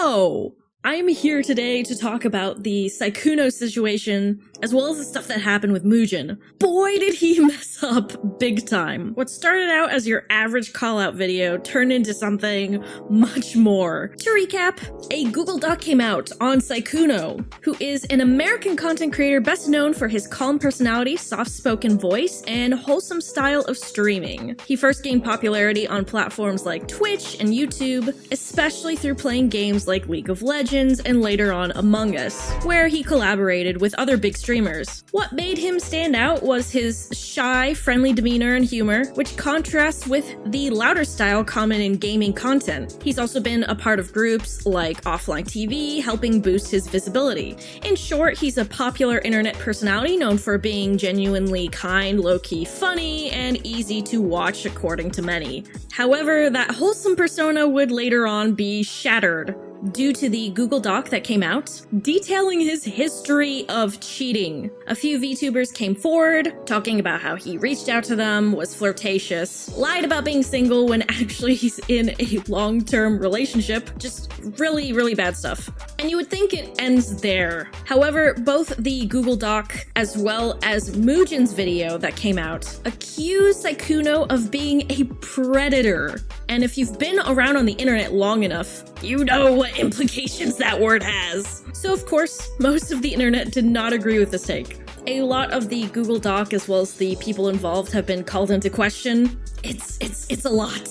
So, I'm here today to talk about the Sykkuno situation, as well as the stuff that happened with Mujin. Boy, did he mess up big time. What started out as your average call-out video turned into something much more. To recap, a Google Doc came out on Sykkuno, who is an American content creator best known for his calm personality, soft-spoken voice, and wholesome style of streaming. He first gained popularity on platforms like Twitch and YouTube, especially through playing games like League of Legends, and later on Among Us, where he collaborated with other big streamers. What made him stand out was his shy, friendly demeanor and humor, which contrasts with the louder style common in gaming content. He's also been a part of groups like Offline TV, helping boost his visibility. In short, he's a popular internet personality known for being genuinely kind, low-key funny, and easy to watch according to many. However, that wholesome persona would later on be shattered due to the Google Doc that came out, detailing his history of cheating. A few VTubers came forward, talking about how he reached out to them, was flirtatious, lied about being single when actually he's in a long-term relationship. Just really, really bad stuff. And you would think it ends there. However, both the Google Doc as well as Mujin's video that came out accuse Sykkuno of being a predator. And if you've been around on the internet long enough, you know what implications that word has. So of course, most of the internet did not agree with this take. A lot of the Google Doc as well as the people involved have been called into question. It's a lot.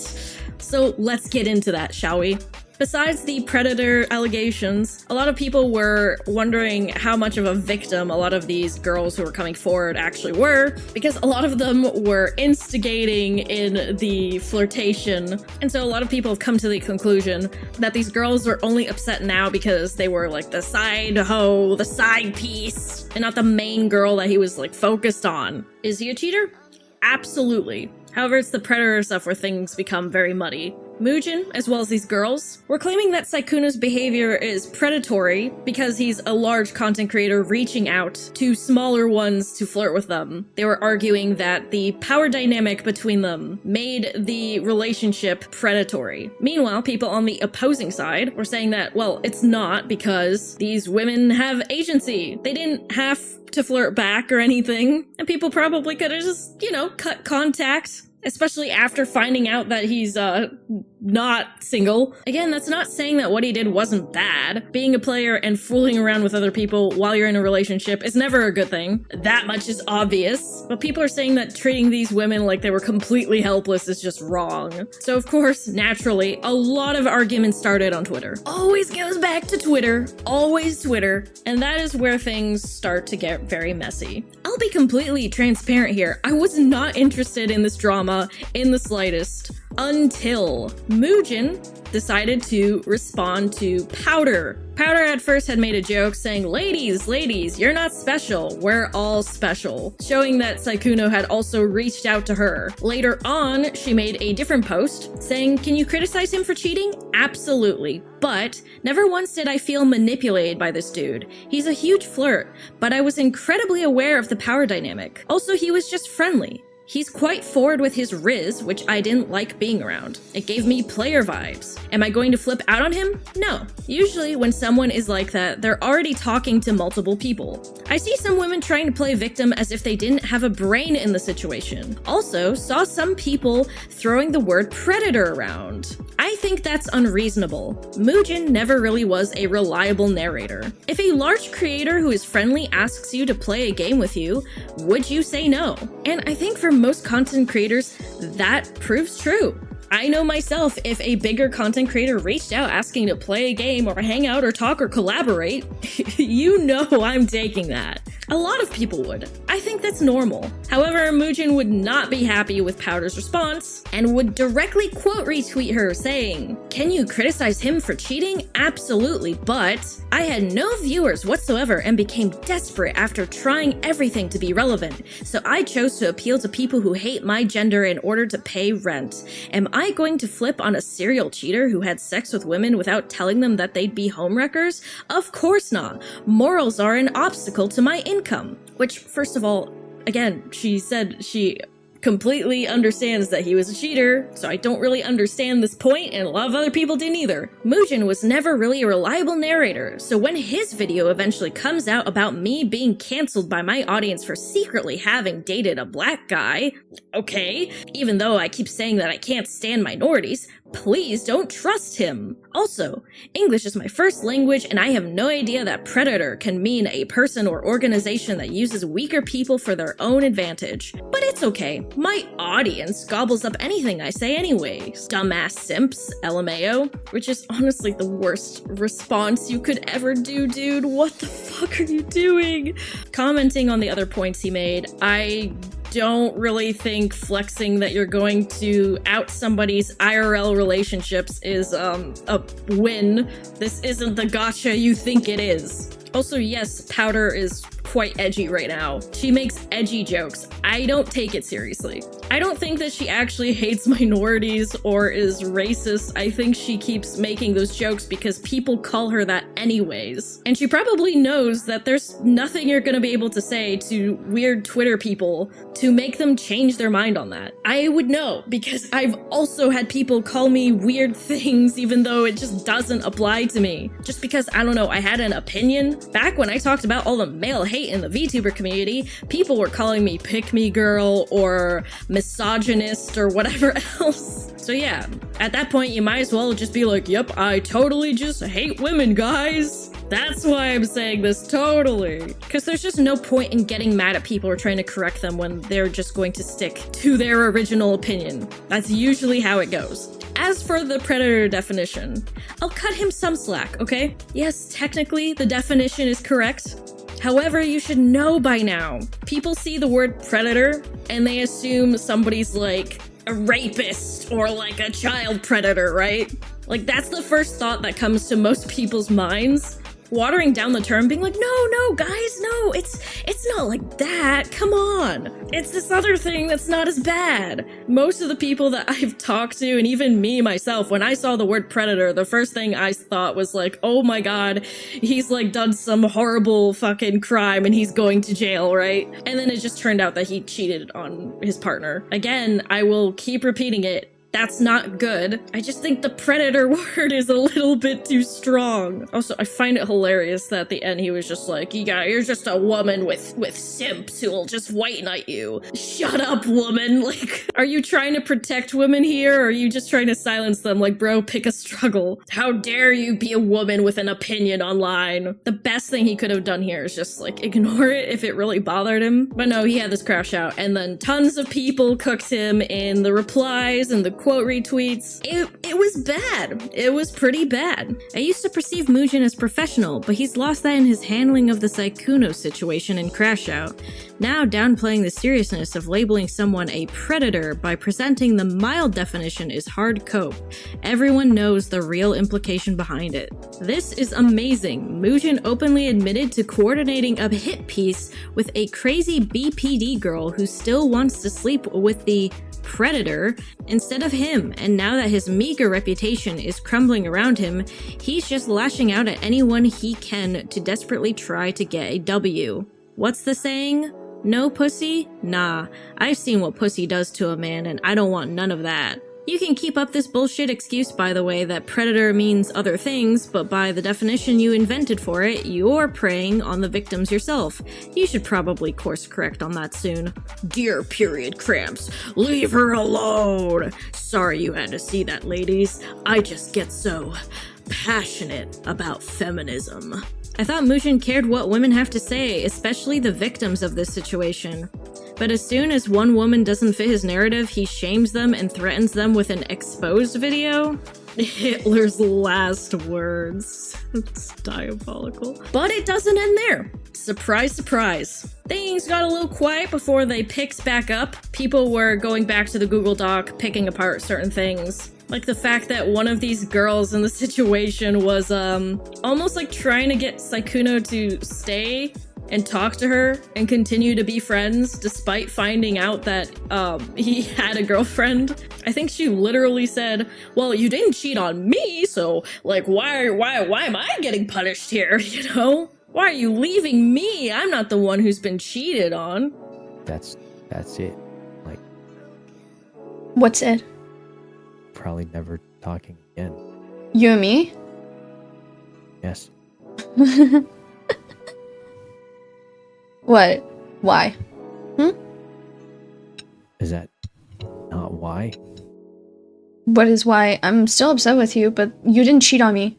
So let's get into that, shall we? Besides the predator allegations, a lot of people were wondering how much of a victim a lot of these girls who were coming forward actually were, because a lot of them were instigating in the flirtation. And so a lot of people have come to the conclusion that these girls are only upset now because they were like the side hoe, the side piece, and not the main girl that he was like focused on. Is he a cheater? Absolutely. However, it's the predator stuff where things become very muddy. Mujin, as well as these girls, were claiming that Sykkuno's behavior is predatory because he's a large content creator reaching out to smaller ones to flirt with them. They were arguing that the power dynamic between them made the relationship predatory. Meanwhile, people on the opposing side were saying that, well, it's not because these women have agency. They didn't have to flirt back or anything, and people probably could have just, cut contact. Especially after finding out that he's, not single. Again, that's not saying that what he did wasn't bad. Being a player and fooling around with other people while you're in a relationship is never a good thing. That much is obvious. But people are saying that treating these women like they were completely helpless is just wrong. So of course, naturally, a lot of arguments started on Twitter. Always goes back to Twitter. Always Twitter. And that is where things start to get very messy. I'll be completely transparent here. I was not interested in this drama in the slightest until Mujin decided to respond to Powdur. Powdur at first had made a joke saying, ladies, you're not special, we're all special, showing that Sykkuno had also reached out to her. Later on, she made a different post saying, can you criticize him for cheating? Absolutely. But never once did I feel manipulated by this dude. He's a huge flirt, but I was incredibly aware of the power dynamic. Also, he was just friendly. He's quite forward with his riz, which I didn't like being around. It gave me player vibes. Am I going to flip out on him? No. Usually when someone is like that, they're already talking to multiple people. I see some women trying to play victim as if they didn't have a brain in the situation. Also, saw some people throwing the word predator around. I think that's unreasonable. Mujin never really was a reliable narrator. If a large creator who is friendly asks you to play a game with you, would you say no? And I think for most content creators, that proves true. I know myself, if a bigger content creator reached out asking to play a game or hang out or talk or collaborate, you know I'm taking that. A lot of people would. I think that's normal. However, Mujin would not be happy with Powdur's response and would directly quote retweet her saying, can you criticize him for cheating? Absolutely, but I had no viewers whatsoever and became desperate after trying everything to be relevant, so I chose to appeal to people who hate my gender in order to pay rent. Am I going to flip on a serial cheater who had sex with women without telling them that they'd be homewreckers? Of course not. Morals are an obstacle to my income. Which, first of all, again, she said she completely understands that he was a cheater, so I don't really understand this point, and a lot of other people didn't either. Mujin was never really a reliable narrator, so when his video eventually comes out about me being cancelled by my audience for secretly having dated a black guy, okay, even though I keep saying that I can't stand minorities, please don't trust him. Also, English is my first language and I have no idea that predator can mean a person or organization that uses weaker people for their own advantage. But it's okay, my audience gobbles up anything I say anyways. Dumbass simps, LMAO, which is honestly the worst response you could ever do, dude. What the fuck are you doing? Commenting on the other points he made, I don't really think flexing that you're going to out somebody's IRL relationships is a win. This isn't the gotcha you think it is. Also, yes, Powdur is quite edgy right now. She makes edgy jokes. I don't take it seriously. I don't think that she actually hates minorities or is racist. I think she keeps making those jokes because people call her that anyways. And she probably knows that there's nothing you're gonna be able to say to weird Twitter people to make them change their mind on that. I would know because I've also had people call me weird things even though it just doesn't apply to me. Just because, I don't know, I had an opinion. Back when I talked about all the male hate in the VTuber community, people were calling me pick-me girl or misogynist or whatever else. So yeah, at that point you might as well just be like, yep, I totally just hate women, guys. That's why I'm saying this, totally. Because there's just no point in getting mad at people or trying to correct them when they're just going to stick to their original opinion. That's usually how it goes. As for the predator definition, I'll cut him some slack, okay? Yes, technically the definition is correct. However, you should know by now. People see the word predator and they assume somebody's like a rapist or like a child predator, right? Like that's the first thought that comes to most people's minds. Watering down the term, being like, no, guys, no, it's not like that, come on. It's this other thing that's not as bad. Most of the people that I've talked to, and even me myself, when I saw the word predator, the first thing I thought was like, oh my god, he's like done some horrible fucking crime and he's going to jail, right? And then it just turned out that he cheated on his partner. Again, I will keep repeating it. That's not good. I just think the predator word is a little bit too strong. Also, I find it hilarious that at the end he was just like, you're just a woman with simps who'll just white knight you. Shut up, woman. Like, are you trying to protect women here or are you just trying to silence them? Like, bro, pick a struggle. How dare you be a woman with an opinion online? The best thing he could have done here is just like ignore it if it really bothered him. But no, he had this crash out and then tons of people cooked him in the replies and the quote retweets. It was bad. It was pretty bad. I used to perceive Mujin as professional, but he's lost that in his handling of the Sykkuno situation in Crash Out. Now downplaying the seriousness of labeling someone a predator by presenting the mild definition is hard cope. Everyone knows the real implication behind it. This is amazing. Mujin openly admitted to coordinating a hit piece with a crazy BPD girl who still wants to sleep with the predator instead of him, and now that his meager reputation is crumbling around him, he's just lashing out at anyone he can to desperately try to get a W. What's the saying? No pussy? Nah, I've seen what pussy does to a man and I don't want none of that. You can keep up this bullshit excuse, by the way, that predator means other things, but by the definition you invented for it, you're preying on the victims yourself. You should probably course correct on that soon. Dear period cramps, leave her alone! Sorry you had to see that, ladies. I just get so passionate about feminism. I thought Mujin cared what women have to say, especially the victims of this situation. But as soon as one woman doesn't fit his narrative, he shames them and threatens them with an exposed video. Hitler's last words. It's diabolical. But it doesn't end there. Surprise, surprise. Things got a little quiet before they picked back up. People were going back to the Google Doc, picking apart certain things. Like the fact that one of these girls in the situation was almost like trying to get Sykkuno to stay and talk to her and continue to be friends despite finding out that he had a girlfriend. I think she literally said, well, you didn't cheat on me, so like why am I getting punished here, you know? Why are you leaving me? I'm not the one who's been cheated on. That's it. Like, What's it? Probably never talking again. You and me? Yes. What? Why? Is that not why? What is why? I'm still upset with you, but you didn't cheat on me.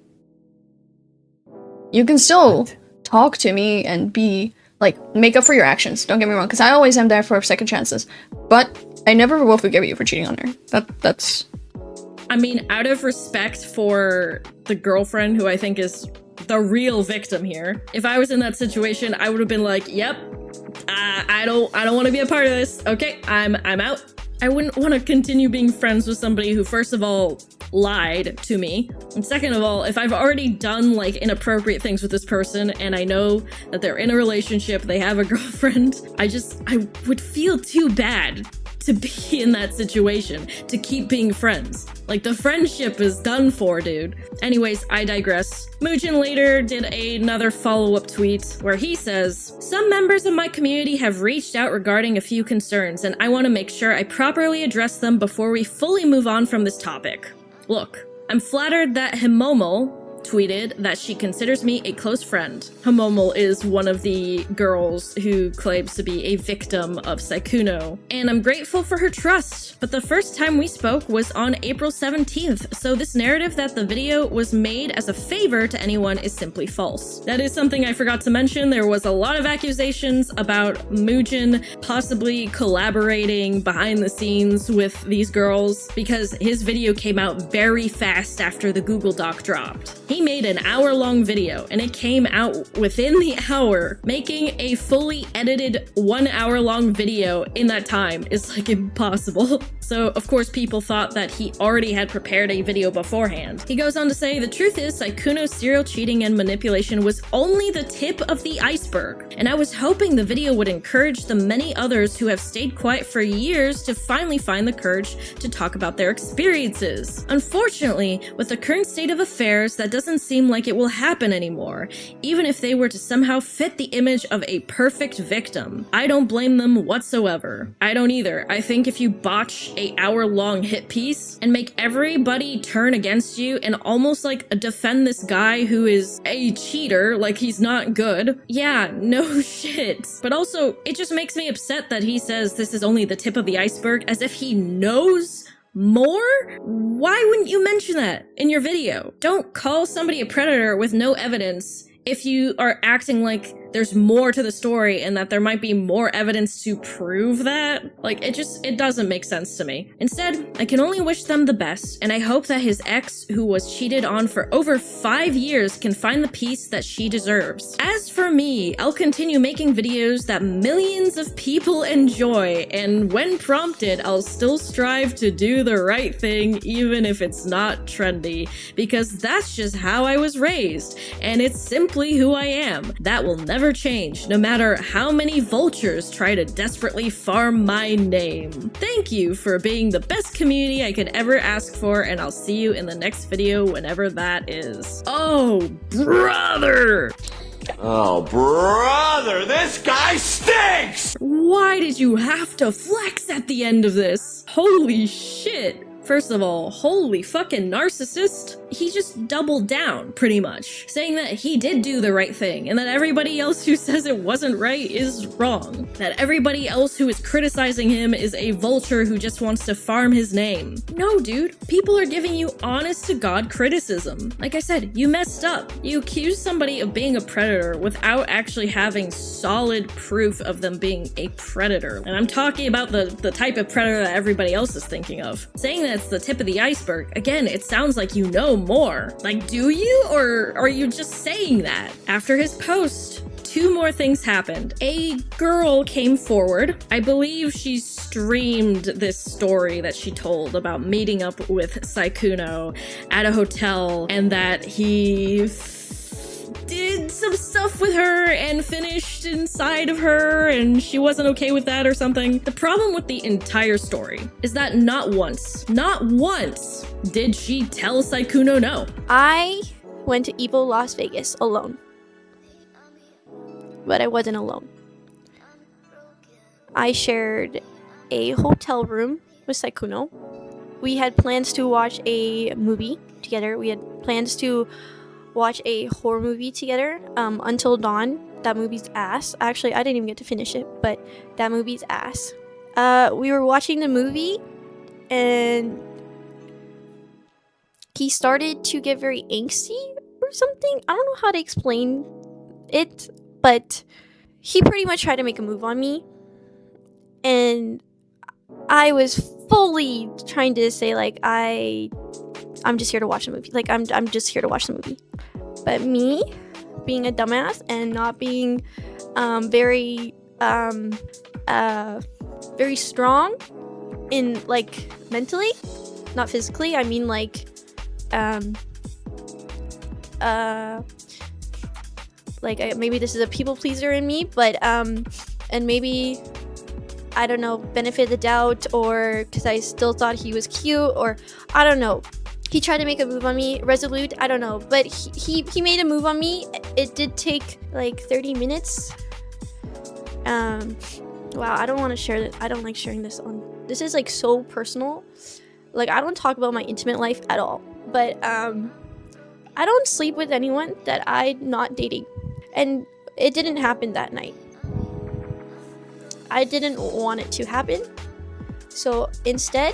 You can still What? talk to me and be, like, make up for your actions. Don't get me wrong, because I always am there for second chances. But I never will forgive you for cheating on her. That's... I mean, out of respect for the girlfriend, who I think is the real victim here, if I was in that situation, I would have been like, yep, I don't want to be a part of this. Okay, I'm out. I wouldn't want to continue being friends with somebody who, first of all, lied to me. And second of all, if I've already done, like, inappropriate things with this person and I know that they're in a relationship, they have a girlfriend, I would feel too bad to be in that situation, to keep being friends. Like, the friendship is done for, dude. Anyways, I digress. Mujin later did another follow-up tweet where he says, "Some members of my community have reached out regarding a few concerns, and I want to make sure I properly address them before we fully move on from this topic. Look, I'm flattered that Himomo tweeted that she considers me a close friend." Himomo is one of the girls who claims to be a victim of Sykkuno, and I'm grateful for her trust, but the first time we spoke was on April 17th, so this narrative that the video was made as a favor to anyone is simply false. That is something I forgot to mention. There was a lot of accusations about Mujin possibly collaborating behind the scenes with these girls because his video came out very fast after the Google Doc dropped. He made an hour-long video, and it came out within the hour. Making a fully edited 1 hour-long video in that time is, like, impossible. So, of course, people thought that he already had prepared a video beforehand. He goes on to say, "The truth is, Sykkuno's serial cheating and manipulation was only the tip of the iceberg, and I was hoping the video would encourage the many others who have stayed quiet for years to finally find the courage to talk about their experiences. Unfortunately, with the current state of affairs, that doesn't seem like it will happen anymore, even if they were to somehow fit the image of a perfect victim. I don't blame them whatsoever. I don't either. I think if you botch a hour-long hit piece and make everybody turn against you and almost, like, defend this guy who is a cheater, like he's not good, yeah, no shit. But also, it just makes me upset that he says this is only the tip of the iceberg, as if he knows more? Why wouldn't you mention that in your video? Don't call somebody a predator with no evidence if you are acting like there's more to the story and that there might be more evidence to prove that. Like, it doesn't make sense to me. Instead, I can only wish them the best, and I hope that his ex, who was cheated on for over 5 years, can find the peace that she deserves. As for me, I'll continue making videos that millions of people enjoy, and when prompted, I'll still strive to do the right thing, even if it's not trendy, because that's just how I was raised, and it's simply who I am. That will never change, no matter how many vultures try to desperately farm my name. Thank you for being the best community I could ever ask for, and I'll see you in the next video whenever that is." Oh, brother! Oh, brother, this guy stinks! Why did you have to flex at the end of this? Holy shit. First of all, holy fucking narcissist. He just doubled down, pretty much, saying that he did do the right thing, and that everybody else who says it wasn't right is wrong. That everybody else who is criticizing him is a vulture who just wants to farm his name. No, dude, people are giving you honest-to-God criticism. Like I said, you messed up. You accused somebody of being a predator without actually having solid proof of them being a predator. And I'm talking about the type of predator that everybody else is thinking of. Saying that it's the tip of the iceberg, again, it sounds like you know more. Like, do you? Or are you just saying that? After his post, 2 more things happened. A girl came forward. I believe she streamed this story that she told about meeting up with Sykkuno at a hotel, and that he did some stuff with her and finished inside of her, and she wasn't okay with that or something. The problem with the entire story is that not once did she tell Sykkuno no. I went to Evil Las Vegas alone. But I wasn't alone. I shared a hotel room with Sykkuno. We had plans to watch a movie together. We had plans to watch a horror movie together. Until Dawn. That movie's ass. Actually, I didn't even get to finish it, but that movie's ass. We were watching the movie, and he started to get very angsty or something. I don't know how to explain it, but he pretty much tried to make a move on me, and I was fully trying to say, like, I'm just here to watch the movie. Like, I'm just here to watch the movie. But me, being a dumbass and not being very strong in, like, mentally, not physically, I mean, like, maybe this is a people pleaser in me, but and maybe, I don't know, benefit of the doubt, or because I still thought he was cute, or I don't know. He tried to make a move on me, resolute, I don't know, but he made a move on me. It did take like 30 minutes. Wow, I don't want to share that. I don't like sharing this on. This is like so personal. Like, I don't talk about my intimate life at all. But I don't sleep with anyone that I'm not dating, and it didn't happen that night. I didn't want it to happen, so instead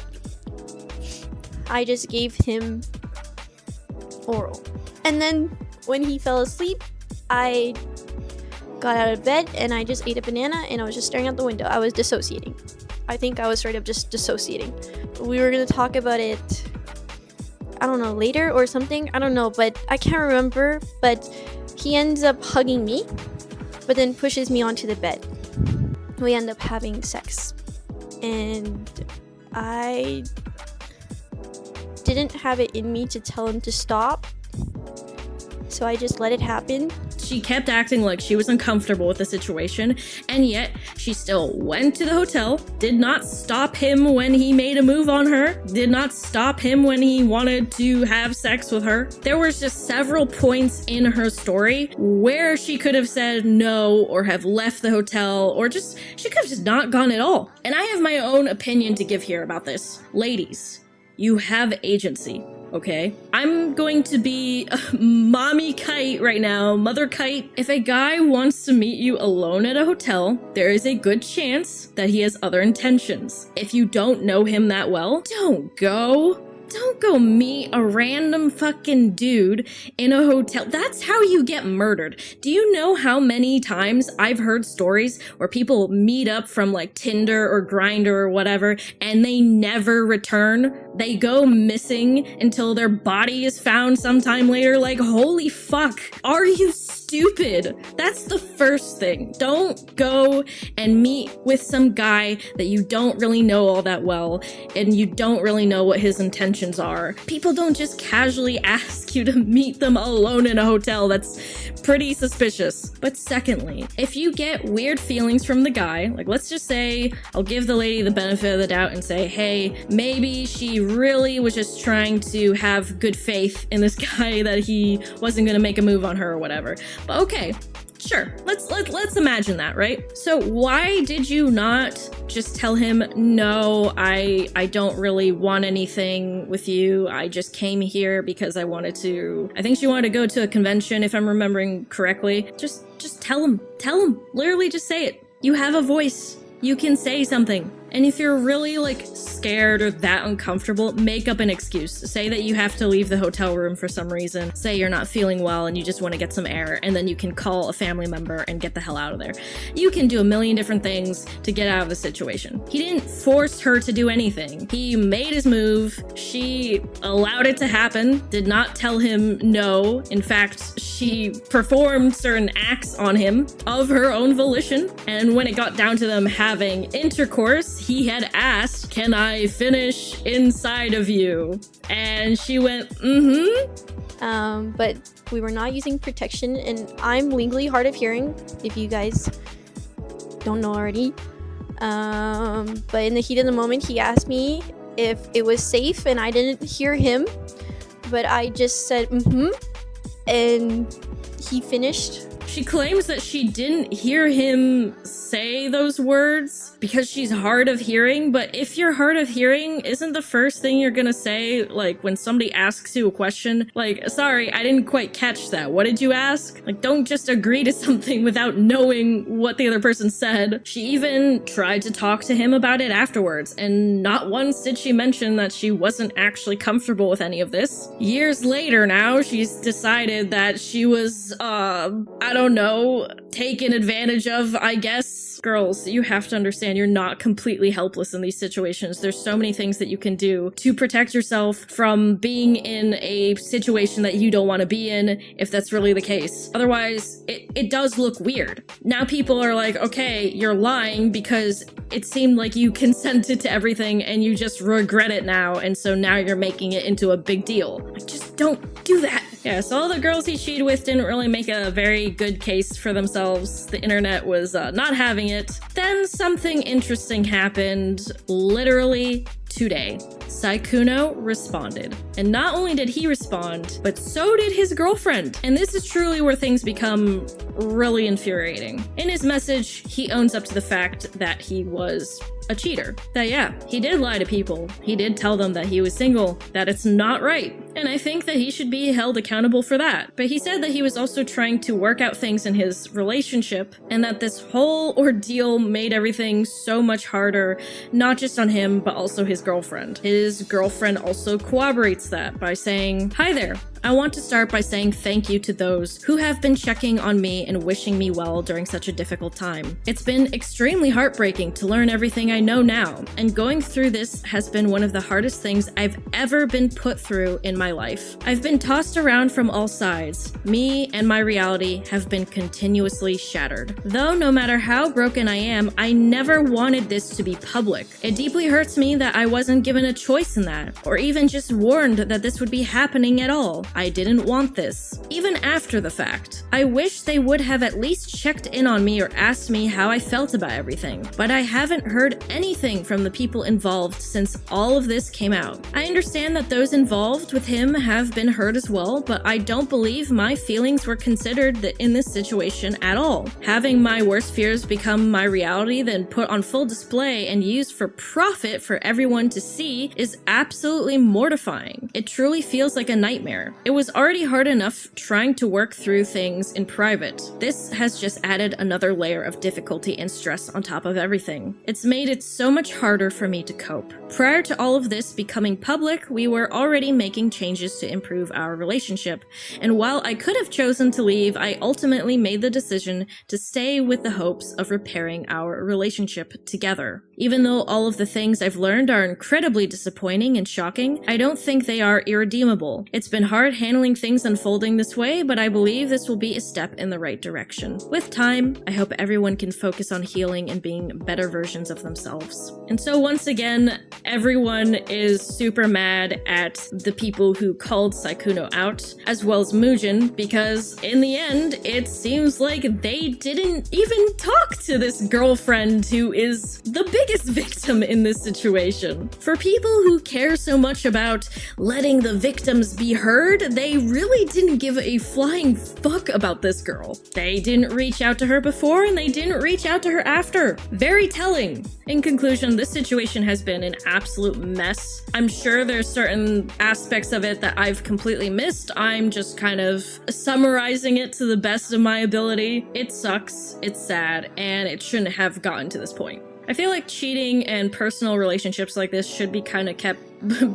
I just gave him oral. And then when he fell asleep, I got out of bed and I just ate a banana and I was just staring out the window. I was dissociating. I think I was straight up just dissociating. We were gonna talk about it, I don't know, later or something. I don't know, but I can't remember. But he ends up hugging me, but then pushes me onto the bed. We end up having sex. And I didn't have it in me to tell him to stop, so I just let it happen. She kept acting like she was uncomfortable with the situation, and yet she still went to the hotel, did not stop him when he made a move on her, did not stop him when he wanted to have sex with her. There was just several points in her story where she could have said no, or have left the hotel, or just, she could have just not gone at all. And I have my own opinion to give here about this. Ladies, you have agency. Okay, I'm going to be mommy kite right now, mother kite. If a guy wants to meet you alone at a hotel, there is a good chance that he has other intentions. If you don't know him that well, don't go. Don't go meet a random fucking dude in a hotel. That's how you get murdered. Do you know how many times I've heard stories where people meet up from like Tinder or Grindr or whatever, and they never return? They go missing until their body is found sometime later. Like, holy fuck. Are you stupid? That's the first thing. Don't go and meet with some guy that you don't really know all that well, and you don't really know what his intentions are. People don't just casually ask you to meet them alone in a hotel. That's pretty suspicious. But secondly, if you get weird feelings from the guy, like, let's just say, I'll give the lady the benefit of the doubt and say, hey, maybe she really was just trying to have good faith in this guy that he wasn't gonna make a move on her or whatever. But okay, sure, let's imagine that, right? So why did you not just tell him, no, I don't really want anything with you. I just came here because I think she wanted to go to a convention, if I'm remembering correctly. Just tell him, literally just say it. You have a voice. You can say something. And if you're really like scared or that uncomfortable, make up an excuse. Say that you have to leave the hotel room for some reason. Say you're not feeling well and you just want to get some air, and then you can call a family member and get the hell out of there. You can do a million different things to get out of the situation. He didn't force her to do anything. He made his move. She allowed it to happen, did not tell him no. In fact, she performed certain acts on him of her own volition. And when it got down to them having intercourse, he had asked, can I finish inside of you? And she went, but we were not using protection, and I'm legally hard of hearing, if you guys don't know already. But in the heat of the moment, he asked me if it was safe, and I didn't hear him, but I just said, and he finished She claims that she didn't hear him say those words because she's hard of hearing, but if you're hard of hearing, isn't the first thing you're gonna say, like, when somebody asks you a question, like, sorry, I didn't quite catch that, what did you ask? Like, don't just agree to something without knowing what the other person said. She even tried to talk to him about it afterwards, and not once did she mention that she wasn't actually comfortable with any of this. Years later now, she's decided that she was, I don't know, taken advantage of, I guess. Girls, you have to understand you're not completely helpless in these situations. There's so many things that you can do to protect yourself from being in a situation that you don't want to be in, if that's really the case. Otherwise, it does look weird. Now people are like, okay, you're lying because it seemed like you consented to everything and you just regret it now, and so now you're making it into a big deal. Like, just don't do that. Yeah, so all the girls he cheated with didn't really make a very good case for themselves. The internet was not having it. Then something interesting happened literally today. Sykkuno responded. And not only did he respond, but so did his girlfriend. And this is truly where things become really infuriating. In his message, he owns up to the fact that he was a cheater. That yeah, he did lie to people. He did tell them that he was single, that it's not right. And I think that he should be held accountable for that. But he said that he was also trying to work out things in his relationship, and that this whole ordeal made everything so much harder, not just on him, but also his girlfriend. His girlfriend also corroborates that by saying, "Hi there. I want to start by saying thank you to those who have been checking on me and wishing me well during such a difficult time. It's been extremely heartbreaking to learn everything I know now, and going through this has been one of the hardest things I've ever been put through in my life. I've been tossed around from all sides. Me and my reality have been continuously shattered. Though no matter how broken I am, I never wanted this to be public. It deeply hurts me that I wasn't given a choice in that, or even just warned that this would be happening at all. I didn't want this. Even after the fact. I wish they would have at least checked in on me or asked me how I felt about everything. But I haven't heard anything from the people involved since all of this came out. I understand that those involved with him have been hurt as well, but I don't believe my feelings were considered in this situation at all. Having my worst fears become my reality, then put on full display and used for profit for everyone to see is absolutely mortifying. It truly feels like a nightmare. It was already hard enough trying to work through things in private. This has just added another layer of difficulty and stress on top of everything. It's made it so much harder for me to cope. Prior to all of this becoming public, we were already making changes to improve our relationship, and while I could have chosen to leave, I ultimately made the decision to stay with the hopes of repairing our relationship together. Even though all of the things I've learned are incredibly disappointing and shocking, I don't think they are irredeemable. It's been hard handling things unfolding this way, but I believe this will be a step in the right direction. With time, I hope everyone can focus on healing and being better versions of themselves." And so once again, everyone is super mad at the people who called Sykkuno out, as well as Mujin, because in the end, it seems like they didn't even talk to this girlfriend who is the biggest victim in this situation. For people who care so much about letting the victims be heard, they really didn't give a flying fuck about this girl. They didn't reach out to her before, and they didn't reach out to her after. Very telling. In conclusion, this situation has been an absolute mess. I'm sure there's certain aspects of it that I've completely missed. I'm just kind of summarizing it to the best of my ability. It sucks, it's sad, and it shouldn't have gotten to this point. I feel like cheating and personal relationships like this should be kind of kept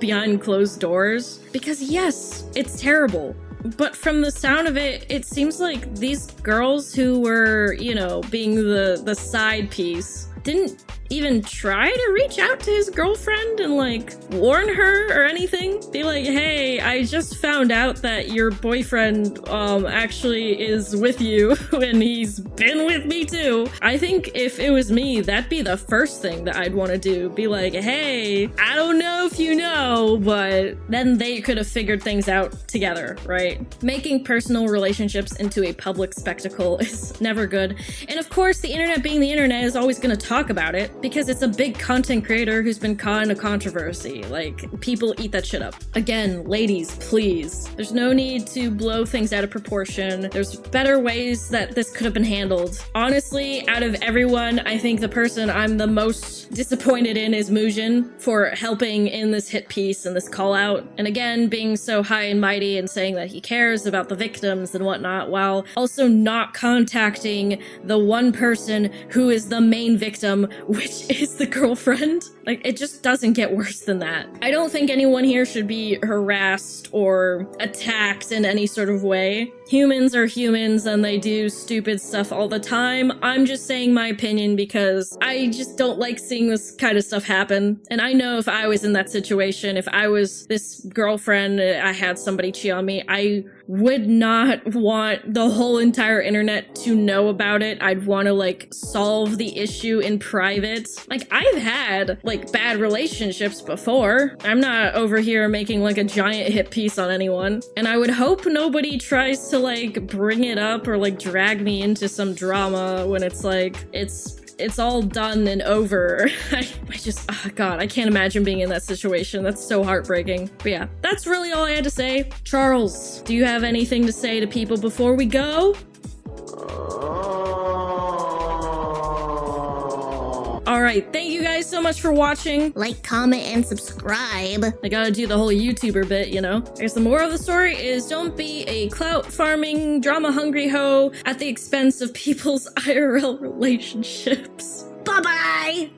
behind closed doors, because yes, it's terrible. But from the sound of it, it seems like these girls who were, you know, being the side piece didn't even try to reach out to his girlfriend and like warn her or anything. Be like, hey, I just found out that your boyfriend actually is with you and he's been with me too. I think if it was me, that'd be the first thing that I'd want to do. Be like, hey, I don't know if you know, but then they could have figured things out together, right? Making personal relationships into a public spectacle is never good. And of course, the internet being the internet is always going to talk talk about it because it's a big content creator who's been caught in a controversy. Like, people eat that shit up. Again, ladies, please. There's no need to blow things out of proportion. There's better ways that this could have been handled. Honestly, out of everyone, I think the person I'm the most disappointed in is Mujin for helping in this hit piece and this call out. And again, being so high and mighty and saying that he cares about the victims and whatnot, while also not contacting the one person who is the main victim, which is the girlfriend. Like, it just doesn't get worse than that. I don't think anyone here should be harassed or attacked in any sort of way. Humans are humans and they do stupid stuff all the time. I'm just saying my opinion because I just don't like seeing this kind of stuff happen. And I know if I was in that situation, if I was this girlfriend, I had somebody cheat on me, I would not want the whole entire internet to know about it. I'd want to like solve the issue in private. Like, I've had like bad relationships before. I'm not over here making like a giant hit piece on anyone. And I would hope nobody tries to like bring it up or like drag me into some drama when it's like, it's all done and over. I just, oh God, I can't imagine being in that situation. That's so heartbreaking. But yeah, that's really all I had to say. Charles, do you have anything to say to people before we go? Alright, thank you guys so much for watching. Like, comment, and subscribe. I gotta do the whole YouTuber bit, you know? I guess the moral of the story is don't be a clout farming, drama hungry hoe at the expense of people's IRL relationships. Bye-bye!